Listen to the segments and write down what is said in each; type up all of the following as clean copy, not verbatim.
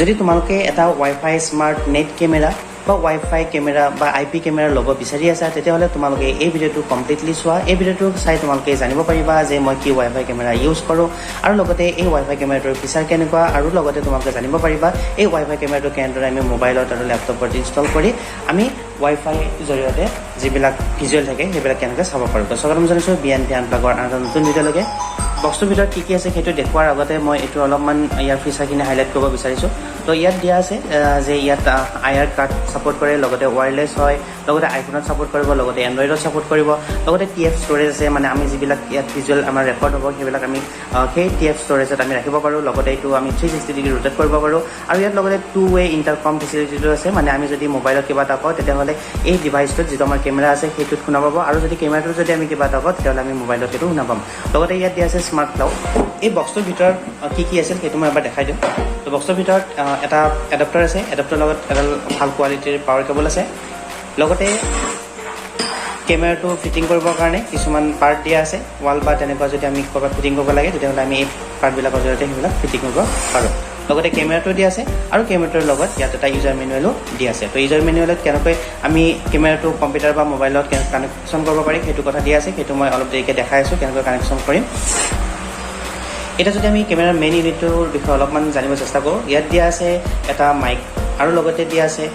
যদি তোমালোকে এটা ৱাইফাই স্মাৰ্ট নেট কেমেৰা বা ৱাইফাই কেমেৰা বা IP কেমেৰা ল'ব বিচাৰি আছা তেতিয়াহ'লে তোমালোকে এই ভিডিঅ'টো কমপ্লিটলি চোৱা। এই ভিডিঅ'টো চাই তোমালোকে জানিব পাৰিবা যে মই কি ৱাইফাই কেমেৰা ইউজ কৰোঁ আৰু লগতে এই ৱাইফাই কেমেৰাটোৰ ফিচাৰ কেনেকুৱা আৰু লগতে তোমালোকে জানিব পাৰিবা এই ৱাইফাই কেমেৰাটো কেনেদৰে আমি মোবাইলত আৰু লেপটপত ইনষ্টল কৰি আমি ৱাইফাই জৰিয়তে যিবিলাক ভিজুৱেল থাকে সেইবিলাক কেনেকৈ চাব পাৰোঁ। তো স্বাগতম জনাইছোঁ BNP আনপ্লাগৰ এটা নতুন ভিডিঅ'লৈকে। বক্সটোৰ ভিতৰত কি আছে সেইটো দেখুৱাৰ আগতে মই এইটো অলপমান ইয়াৰ ফিচাৰখিনি হাইলাইট কৰিব বিচাৰিছোঁ। তো ইয়াত দিয়া আছে যে ইয়াত IR কাৰ্ড ছাপোৰ্ট কৰে, লগতে ৱায়াৰলেছ হয়, লগতে আইফোনত ছাপোৰ্ট কৰিব, লগতে এণ্ড্ৰইডত ছাপোৰ্ট কৰিব, লগতে TF ষ্ট'ৰেজ আছে, মানে আমি যিবিলাক ইয়াত ভিজুৱেল আমাৰ ৰেকৰ্ড হ'ব সেইবিলাক আমি সেই TF ষ্ট'ৰেজত আমি ৰাখিব পাৰোঁ। লগতে এইটো আমি 360 ডিগ্ৰী ৰোটেট কৰিব পাৰোঁ আৰু ইয়াত লগতে 2-way ইণ্টাৰকম ফেচিলিটিটো আছে, মানে আমি যদি মোবাইলত কিবা এটা কওঁ তেতিয়াহ'লে এই ডিভাইচটোত যিটো আমাৰ কেমেৰা আছে সেইটোত শুনা পাব আৰু যদি কেমেৰাটোত যদি আমি কিবা এটা কওঁ তেতিয়াহ'লে আমি মোবাইলত সেইটো শুনা পাম। লগতে ইয়াত দিয়া আছে স্মাৰ্ট ক্লাউড। এই বক্সটোৰ ভিতৰত কি আছিল সেইটো মই এবাৰ দেখাই দিওঁ। তো বক্সটোৰ ভিতৰত এটা এডাপ্টাৰ আছে, এডাপ্টাৰৰ লগত এডাল ভাল কোৱালিটিৰ পাৱাৰ কেবল আছে, লগতে কেমেৰাটো ফিটিং কৰিবৰ কাৰণে কিছুমান পাৰ্ট দিয়া আছে। ৱাল বা তেনেকুৱা যদি আমি ক'ৰবাত ফিটিং কৰিব লাগে তেতিয়াহ'লে আমি এই পাৰ্টবিলাকৰ জৰিয়তে সেইবিলাক ফিটিং কৰিব পাৰোঁ। লগতে কেমেৰাটো দিয়া আছে আৰু কেমেৰাটোৰ লগত ইয়াত এটা ইউজাৰ মেনুৱেলো দিয়া আছে। তো ইউজাৰ মেনুৱেলত কেনেকৈ আমি কেমেৰাটো কম্পিউটাৰ বা মোবাইলত কানেকশ্যন কৰিব পাৰি সেইটো কথা দিয়া আছে, সেইটো মই অলপ দেৰিকৈ দেখাই আছোঁ কেনেকৈ কানেকশ্যন কৰিম। এতিয়া যদি আমি কেমেৰাৰ মেইন ইউনিটটোৰ বিষয়ে অলপমান জানিব চেষ্টা কৰোঁ, ইয়াত দিয়া আছে এটা মাইক আৰু লগতে দিয়া আছে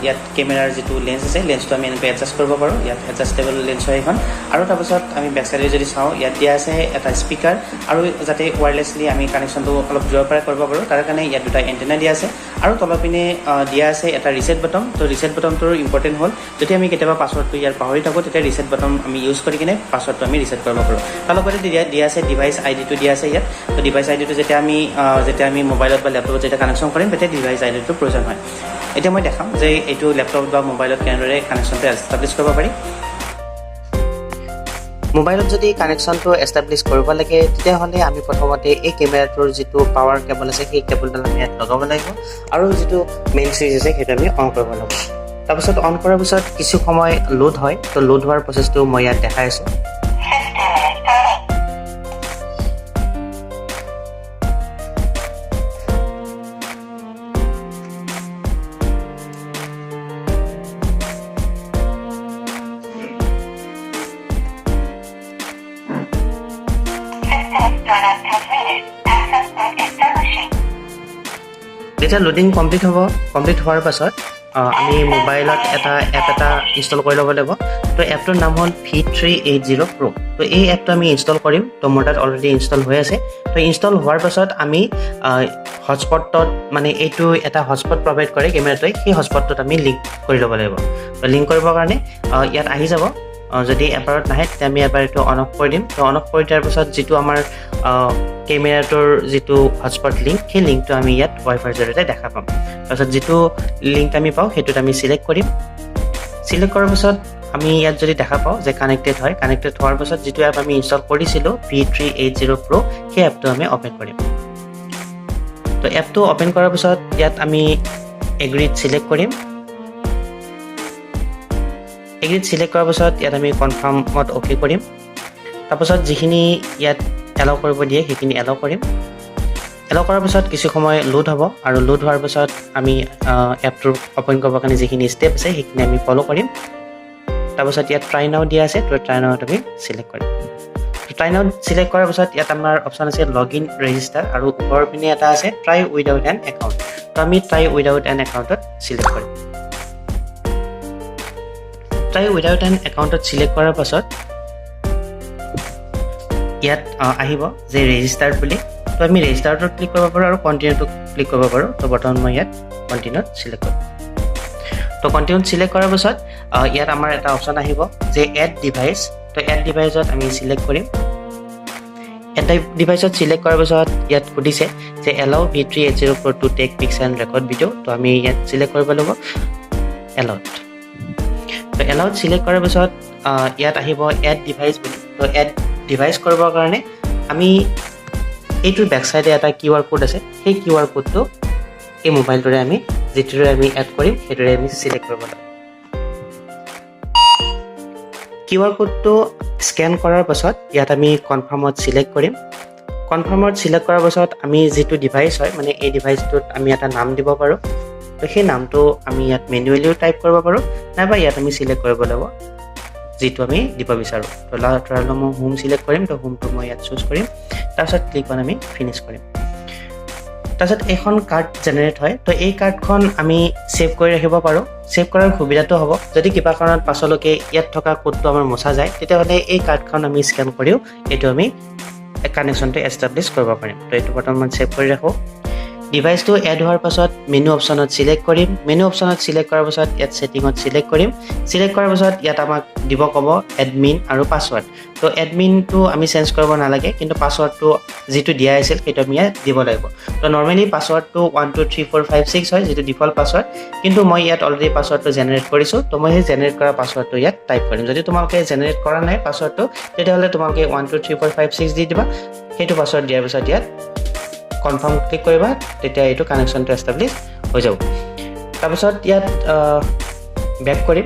ইয়াত কেমেৰাৰ যিটো লেন্স আছে লেন্সটো আমি এনেকৈ এডজাষ্ট কৰিব পাৰোঁ। ইয়াত এডজাষ্টেবল লেন্স হয় এখন। আৰু তাৰপিছত আমি বেক চাইডে যদি চাওঁ ইয়াত দিয়া আছে এটা স্পীকাৰ আৰু যাতে ৱায়াৰলেছলি আমি কানেকশ্যনটো অলপ দূৰৰ পৰাই কৰিব পাৰোঁ তাৰ কাৰণে ইয়াত দুটা এণ্টেনা দিয়া আছে আৰু তলৰ পিনে দিয়া আছে এটা ৰিছেট বটন। তো ৰিছেট বটনটোৰ ইম্পৰ্টেণ্ট হ'ল যদি আমি কেতিয়াবা পাছৱৰ্ডটো ইয়াৰ পাহৰি থাকোঁ তেতিয়া ৰিছেট বটন আমি ইউজ কৰি কিনে পাছৱৰ্ডটো আমি ৰিছেট কৰিব পাৰোঁ। তাৰ লগতে দিয়া আছে ডিভাইচ IDটো দিয়া আছে ইয়াত। তো ডিভাইচ IDটো যেতিয়া আমি মোবাইলত বা লেপটপত যেতিয়া কানেকশ্যন কৰিম তেতিয়া ডিভাইচ IDটো প্ৰয়োজন হয়। এতিয়া মই দেখাম যে এইটো লেপটপ বা মোবাইলত কেনেদৰে কানেকশ্যনটো এষ্টাব্লিছ কৰিব পাৰি। মোবাইলত যদি কানেকশ্যনটো এষ্টাব্লিছ কৰিব লাগে তেতিয়াহ'লে আমি প্ৰথমতে এই কেমেৰাটোৰ যিটো পাৱাৰ কেবল আছে সেই কেবলডাল আমি ইয়াত লগাব লাগিব আৰু যিটো মেইন চুইচ আছে সেইটো আমি অন কৰিব লাগিব। তাৰপিছত অন কৰাৰ পিছত কিছু সময় লোড হয়। তো লোড হোৱাৰ প্ৰচেছটো মই ইয়াত দেখাই আছোঁ। যেতিয়া লোডিং কমপ্লিট হোৱাৰ পাছত আমি মোবাইলত এটা এপ এটা ইনষ্টল কৰি ল'ব লাগিব। তো এপটোৰ নাম হ'ল V380 Pro। তো এই এপটো আমি ইনষ্টল কৰিম। তো মোৰ তাত অলৰেডি ইনষ্টল হৈ আছে। তো ইনষ্টল হোৱাৰ পাছত আমি হটস্পটত মানে এইটো এটা হটস্পট প্ৰভাইড কৰে কেমেৰাটোৱে, সেই হটস্পটটোত আমি লিংক কৰি ল'ব লাগিব। তো লিংক কৰিবৰ কাৰণে ইয়াত আহি যাব। যদি এবাৰত নাহে তেতিয়া আমি এবাৰ এইটো অন অফ কৰি দিম। তো অন অফ কৰি দিয়াৰ পিছত যিটো আমাৰ কেমেৰাটোৰ যিটো হটস্পট লিংক সেই লিংকটো আমি ইয়াত ৱাইফাইৰ জৰিয়তে দেখা পাম। তাৰপিছত যিটো লিংক আমি পাওঁ সেইটোত আমি চিলেক্ট কৰিম। চিলেক্ট কৰাৰ পিছত আমি ইয়াত যদি দেখা পাওঁ যে কানেক্টেড হয়, কানেক্টেড হোৱাৰ পিছত যিটো এপ আমি ইনষ্টল কৰিছিলোঁ V380 Pro সেই এপটো আমি অ'পেন কৰিম। তো এপটো অ'পেন কৰাৰ পিছত ইয়াত আমি এগ্ৰিড চিলেক্ট কৰিম। এগ্ৰিড চিলেক্ট কৰাৰ পিছত ইয়াত আমি কনফাৰ্মত অ'কে কৰিম। তাৰপাছত যিখিনি ইয়াত এলাউ কৰিব দিয়ে সেইখিনি এলাউ কৰিম। এলাউ কৰাৰ পিছত কিছু সময় লোড হ'ব আৰু লোড হোৱাৰ পিছত আমি এপটোৰ অ'পেন কৰিবৰ কাৰণে যিখিনি ষ্টেপ আছে সেইখিনি আমি ফ'ল' কৰিম। তাৰপাছত ইয়াত ট্ৰাই নাও দিয়া আছে, তো ট্ৰাই নাওত আমি চিলেক্ট কৰিম। ট্ৰাই নাও চিলেক্ট কৰাৰ পিছত ইয়াত আমাৰ অপশ্যন আছে লগ ইন ৰেজিষ্টাৰ আৰু ওপৰৰ পিনে এটা আছে ট্ৰাই উইদাউট এন একাউণ্ট। তো আমি ট্ৰাই উইদাউট এন একাউণ্টত চিলেক্ট কৰিম। ট্ৰাই উইদাউট এন একাউণ্টত চিলেক্ট কৰাৰ পাছত ইয়াত আহিব যে ৰেজিষ্টাৰ্ড বুলি। তো আমি ৰেজিষ্টাৰ্ডত ক্লিক কৰিব পাৰোঁ আৰু কণ্টিনিউটো ক্লিক কৰিব পাৰোঁ। তো বৰ্তমান মই ইয়াত কণ্টিনিউত চিলেক্ট কৰিম। তো কণ্টিনিউত চিলেক্ট কৰাৰ পাছত ইয়াত আমাৰ এটা অপশ্যন আহিব যে এড ডিভাইচ। তো এড ডিভাইচত আমি চিলেক্ট কৰিম। এড ডিভাইচত চিলেক্ট কৰাৰ পাছত ইয়াত সুধিছে যে allow V380 Pro to take pics and record video। তো আমি ইয়াত চিলেক্ট কৰিব লাগিব এলাউড। তো এলাউড চিলেক্ট কৰাৰ পিছত ইয়াত আহিব এড ডিভাইচ বুলি। তো এড ডিভাইচ কৰিবৰ কাৰণে আমি এইটোৰ বেক চাইডে এটা QR কোড আছে, সেই QR কোডটো এই মোবাইলটোৰে আমি যিটোৰে আমি এড কৰিম সেইটোৰে আমি চিলেক্ট কৰিব লাগিব। QR কোডটো স্কেন কৰাৰ পাছত ইয়াত আমি কনফাৰ্মত চিলেক্ট কৰিম। কনফাৰ্মত চিলেক্ট কৰাৰ পাছত আমি যিটো ডিভাইচ হয় মানে এই ডিভাইচটোত আমি এটা নাম দিব পাৰোঁ তো সেই নামটো আমি ইয়াত মেনুৱেলিও টাইপ কৰিব পাৰোঁ নাইবা ইয়াত আমি চিলেক্ট কৰিব লাগিব যিটো আমি দিব বিচাৰোঁ তো ধৰি মই হোম চিলেক্ট কৰিম তো হোমটো মই ইয়াত চুজ কৰিম তাৰপিছত ক্লিক অন আমি ফিনিছ কৰিম তাৰপিছত এখন কাৰ্ড জেনেৰেট হয় তো এই কাৰ্ডখন আমি ছেভ কৰি ৰাখিব পাৰোঁ ছেভ কৰাৰ সুবিধাটো হ'ব যদি কিবা কাৰণত পাছলৈকে ইয়াত থকা কোডটো আমাৰ মোচা যায় তেতিয়াহ'লে এই কাৰ্ডখন আমি স্কেন কৰিও এইটো আমি কানেকশ্যনটো এষ্টাব্লিছ কৰিব পাৰিম তো এইটো বৰ্তমান ছেভ কৰি ৰাখোঁ ডিভাইচটো এড হোৱাৰ পাছত মেনু অপশ্যনত চিলেক্ট কৰিম মেনু অপশ্যনত চিলেক্ট কৰাৰ পাছত ইয়াত ছেটিঙত চিলেক্ট কৰিম চিলেক্ট কৰাৰ পাছত ইয়াত আমাক দিব ক'ব এডমিন আৰু পাছৱৰ্ড তো এডমিনটো আমি চেঞ্জ কৰিব নালাগে কিন্তু পাছৱৰ্ডটো যিটো দিয়া আছিল সেইটো আমি ইয়াত দিব লাগিব তো নৰ্মেলি পাছৱৰ্ডটো 123456 হয় যিটো ডিফল্ট পাছৱৰ্ড কিন্তু মই ইয়াত অলৰেডি পাছৱৰ্ডটো জেনেৰেট কৰিছোঁ তো মই সেই জেনেৰেট কৰা পাছৱৰ্ডটো ইয়াত টাইপ কৰিম যদি তোমালোকে জেনেৰেট কৰা নাই পাছৱৰ্ডটো তেতিয়াহ'লে তোমালোকে 123456 দি দিবা সেইটো পাছৱৰ্ড দিয়াৰ পিছত ইয়াত কনফাৰ্ম ক্লিক কৰিবা তেতিয়া এইটো কানেকশ্যনটো এষ্টাব্লিছ হৈ যাব তাৰপিছত ইয়াত বেক কৰিম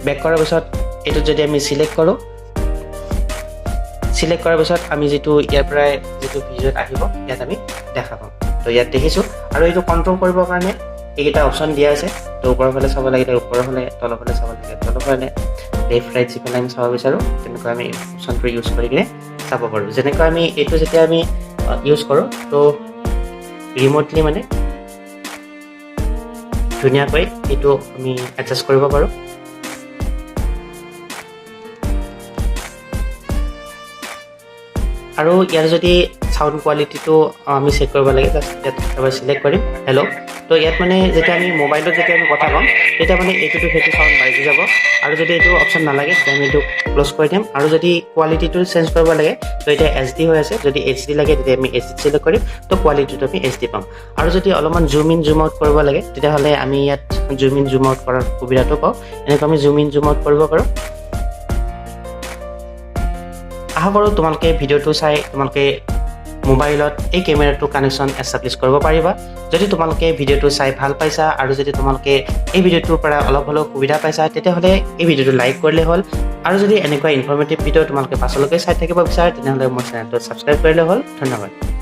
বেক কৰাৰ পিছত এইটো যদি আমি চিলেক্ট কৰোঁ চিলেক্ট কৰাৰ পিছত আমি যিটো ইয়াৰ পৰাই যিটো ভিডিঅ'ত আহিব ইয়াত আমি দেখা পাম তো ইয়াত দেখিছোঁ আৰু এইটো কণ্ট্ৰল কৰিবৰ কাৰণে এইকেইটা অপশ্যন দিয়া আছে তো ওপৰৰ ফালে চাব লাগে ওপৰৰ ফালে তলৰ ফালে চাব লাগে তলৰ ফালে লেফ্ট ৰাইট যিফালে আমি চাব বিচাৰোঁ তেনেকৈ আমি অপশ্যনটো ইউজ কৰি কিনে চাব পাৰোঁ যেনেকৈ আমি এইটো যেতিয়া আমি ইউজ কৰোঁ তো ৰিম'টলি মানে ধুনীয়াকৈ এইটো আমি এডজাষ্ট কৰিব পাৰোঁ আৰু ইয়াৰ যদি সাউণ্ড কোৱালিটিটো আমি চেক কৰিব লাগে জাষ্ট ইয়াত এবাৰ চিলেক্ট কৰিম হেল্ল' তো ইয়াত মানে যেতিয়া আমি মোবাইলত যেতিয়া আমি কথা ক'ম তেতিয়া মানে এইটোতো সেইটো চাউণ্ড বাঢ়ি যাব আৰু যদি এইটো অপশ্যন নালাগে তেতিয়া আমি এইটো ক্ল'জ কৰি দিম আৰু যদি কোৱালিটিটো চেঞ্জ কৰিব লাগে তো এতিয়া HD হৈ আছে যদি HD লাগে তেতিয়া আমি HD চিলেক্ট কৰিম তো কোৱালিটিটো আমি HD পাম আৰু যদি অলপমান জুম ইন জুম আউট কৰিব লাগে তেতিয়াহ'লে আমি ইয়াত জুম ইন জুম আউট কৰাৰ সুবিধাটো পাওঁ এনেকৈ আমি জুম ইন জুম আউট কৰিব পাৰোঁ আশা কৰোঁ তোমালোকে ভিডিঅ'টো চাই তোমালোকে মোবাইলত এই কেমেৰাটো কানেকশ্যন এষ্টাব্লিছ কৰিব পাৰিবা যদি তোমালোকে ভিডিঅ'টো চাই ভাল পাইছা আৰু যদি তোমালোকে এই ভিডিঅ'টোৰ পৰা অলপ হ'লেও সুবিধা পাইছা তেতিয়াহ'লে এই ভিডিঅ'টো লাইক কৰিলে হ'ল আৰু যদি এনেকুৱা ইনফৰ্মেটিভ ভিডিঅ' তোমালোকে পাছলৈকে চাই থাকিব বিচাৰে তেনেহ'লে মোৰ চেনেলটো ছাবস্ক্ৰাইব কৰিলে হ'ল ধন্যবাদ